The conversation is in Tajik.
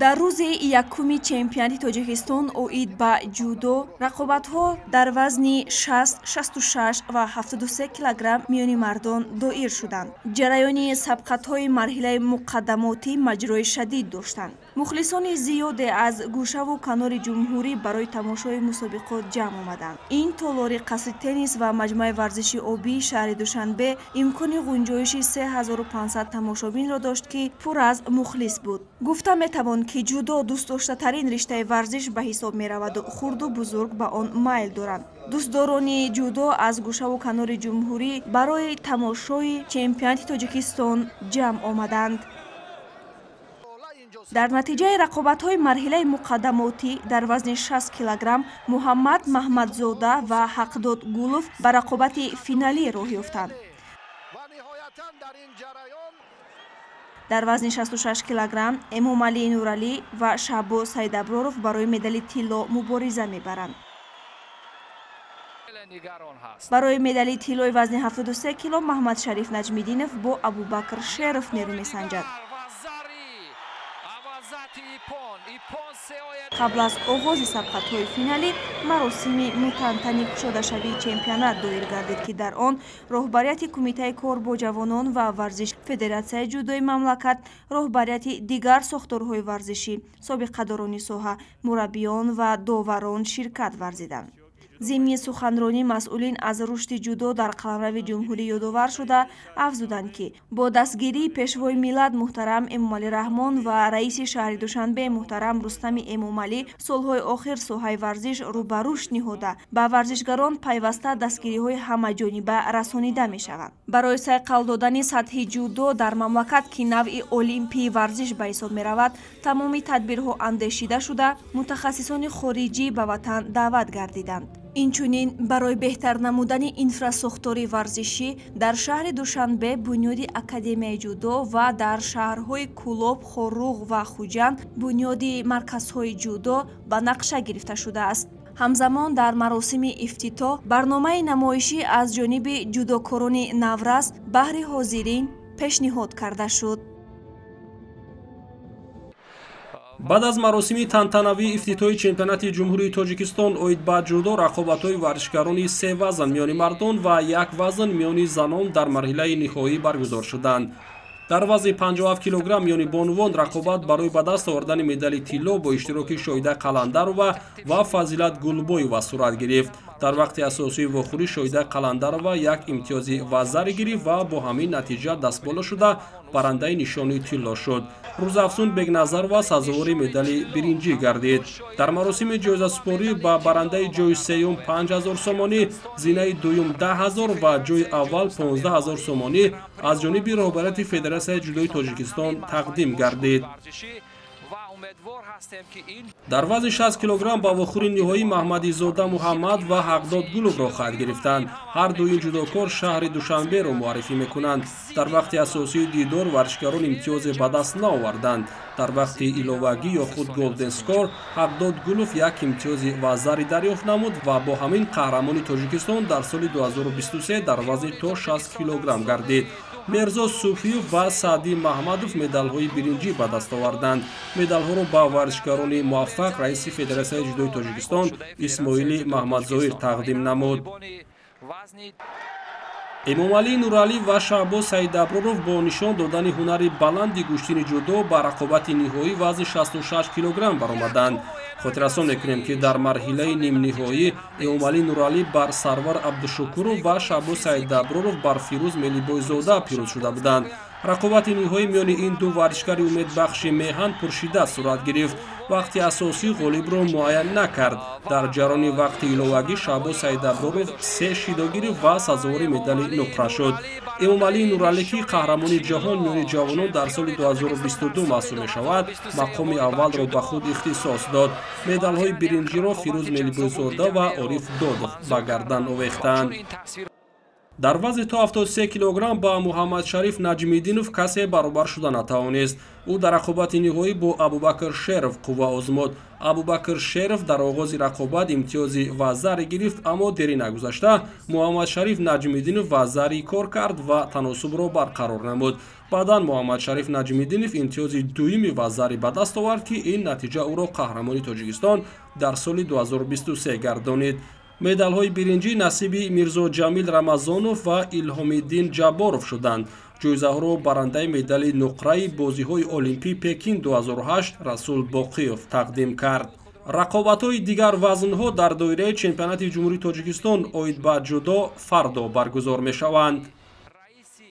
дар рӯзи якуми чемпионати Тоҷикистон оид ба ҷудо рақобатҳо дар вазни 60, 66 ва 73 килограмм миёни мардон доир шуданд. ҷараёни сабқатҳои марҳилаи муқаддамотӣ маҷрои шадид доштанд. мухлисони зиёде аз гӯшаву канори ҷумҳурӣ барои тамошои мусобиқот ҷамъ омаданд. ин толори қасри теннис ва маҷмӯаи варзиши обии шаҳри Душанбе имкони ғунҷоиши 3500 тамошобинро дошт, ки пур аз мухлис буд. гуфта метавон ки ҷудо дӯстдоштатарин риштаи варзиш ба ҳисоб мераваду хурду бузург ба он майл доранд. дӯстдорони ҷудо аз гӯшаву канори ҷумҳурӣ барои тамошои чемпионати Тоҷикистон ҷамъ омаданд. дар натиҷаи рақобатҳои марҳилаи муқаддамотӣ дар вазни 60 килограмм Муҳаммад Маҳмадзода ва Ҳақдод Гулов ба рақобати финалӣ роҳ ёфтанд. дар вазни 66 килограмм Эмомалӣ Нуралӣ ва Шаҳбоз Сайдаброров барои медали тилло мубориза мебаранд. барои медали тиллои вазни 73 кило Маҳмадшариф Наҷмиддинов бо Абубакр Шеров нерӯ месанҷад. қабл аз оғози сабқатҳои финалӣ маросими мутантани кушодашавии чемпионат доир гардид, ки дар он роҳбарияти Кумитаи кор бо ҷавонон ва варзиш, Федератсияи ҷудои мамлакат, роҳбарияти дигар сохторҳои варзишӣ, собиқадорони соҳа, мураббиён ва доварон ширкат варзиданд. зимни суханронӣ масъулин аз рушди ҷудо дар қаламрави ҷумҳурӣ ёдовар шуда афзуданд, ки бо дастгирии пешвои миллат муҳтарам Эмомалӣ Раҳмон ва раиси шаҳри Душанбе муҳтарам Рустами Эмомалӣ солҳои охир соҳаи варзиш рӯ ба рушд ниҳода ба варзишгарон пайваста дастгириҳои ҳамаҷониба расонида мешаванд. барои сайқал додани сатҳи ҷудо дар мамлакат, ки навъи олимпии варзиш ба ҳисоб меравад, тамоми тадбирҳо андешида шуда мутахассисони хориҷӣ ба ватан даъват гардиданд. инчунин барои беҳтар намудани инфрасохтори варзишӣ дар шаҳри Душанбе бунёди академияи ҷудо ва дар шаҳрҳои Кӯлоб, Хорруғ ва Хуҷанд бунёди марказҳои ҷудо ба нақша гирифта шудааст. ҳамзамон дар маросими ифтитоҳ барномаи намоишӣ аз ҷониби ҷудокорони Навраз баҳри ҳозирин пешниҳод карда шуд. баъд аз маросими тантанавии ифтитоҳи чемпионати ҷумҳурии Тоҷикистон оид ба ҷудо рақобатҳои варзишгарони 3 вазн миёни мардон ва 1 вазн миёни занон дар марҳилаи ниҳоӣ баргузор шуданд. дар вазни 57 килограмм миёни бонувон рақобат барои ба даст овардани медали тилло бо иштироки Шоҳида Қаландарова ва Фазилат Гулбоева сурат гирифт. дар вақти асосии вохӯрӣ Шоҳида Қаландарова 1 имтиёзи вазаре гирифт ва бо ҳамин натиҷа дастбола шуда барандаи нишони тилло шуд. рӯзафзун Бегназарова сазовори медали биринҷӣ гардид. дар маросими ҷоизасупорӣ ба барандаи ҷойи сеюм 5000 сомонӣ, зинаи дуюм 10000 ва ҷойи аввал 15000 сомонӣ аз ҷониби роҳбарияти Федератсияи ҷудои Тоҷикистон тақдим гардид. дар вазни 60 килограмм ба вохӯри ниҳоӣ Маҳмадизода Муҳаммад ва Ҳақдод Гуловро хаҳд гирифтанд. ҳар ду ин ҷудокор шаҳри Душанберо муаррифӣ мекунанд. дар вақти асосии дидор варзишгарон имтиёзе ба даст наоварданд. дар вақти иловагӣ ё худ Голден Скор Ҳақдод Гулов 1 имтиёзи вазари дарёфт намуд ва бо ҳамин қаҳрамони Тоҷикистон дар соли 2023 дар вазни то 60 килограмм гардид. Мерзо Суфиев ва Саъди Маҳмадов медалҳои биринҷӣ ба даст оварданд. медалҳоро ба варзишгарони муваффақ раиси Федератсияи ҷудои Тоҷикистон Исмоили Маҳмадзоир тақдим намуд. Эмомалӣ Нуралӣ ва Шаҳбоз Сайдаброров бо нишон додани ҳунари баланди гӯштини ҷудо ба рақобати ниҳоӣ вазни 66 килограмм баромаданд. хотиррасон мекунем, ки дар марҳилаи нимниҳоӣ Эмомалӣ Нуралӣ бар Сарвар Абдушукуров ва Шаҳбоз Сайдаброров бар Фирӯз Мелибойзода пирӯз шуда буданд. рақобати ниҳоӣ миёни ин ду варзишгари умедбахши меҳан пуршиддат сурат гирифт. вақти асосӣ ғолибро муайян накард. дар ҷарони вақти иловагӣ Шаҳбоз Сайдаброров 3 шидо гирифт ва сазовори медали нуқра шуд. Эмомалӣ Нуралӣ, ки қаҳрамони ҷаҳон миёни ҷавонон дар соли 2022 маҳсуб мешавад, мақоми аввалро ба худ ихтисос дод. медалҳои биринҷиро Фирӯз Мелибойзода ва Ориф Додов ба гардан овехтанд. дар вазни то 73 килограмм ба Муҳаммадшариф Наҷмиддинов касе баробар шуда натавонист. ӯ дар рақобати ниҳоӣ бо Абубакр Шеров қувва озмуд. Абубакр Шеров дар оғози рақобат имтиёзи вазаре гирифт, аммо дери нагузашта Муҳаммадшариф Наҷмиддинов вазари кор кард ва таносубро барқарор намуд. баъдан Муҳаммадшариф Наҷмиддинов имтиёзи дуюми вазари ба даст овард, ки ин натиҷа ӯро қаҳрамони Тоҷикистон дар соли 2023 гардонид. медалҳои биринҷӣ насиби Мирзо Ҷамил Рамазонов ва Илҳомиддин Ҷабборов шуданд. ҷоизаҳоро барандаи медали нуқраи бозиҳои олимпии Пекин 2008 Расул Боқиёв тақдим кард. рақобатҳои дигар вазнҳо дар доираи чемпионати ҷумҳурии Тоҷикистон оид ба ҷудо фардо баргузор мешаванд.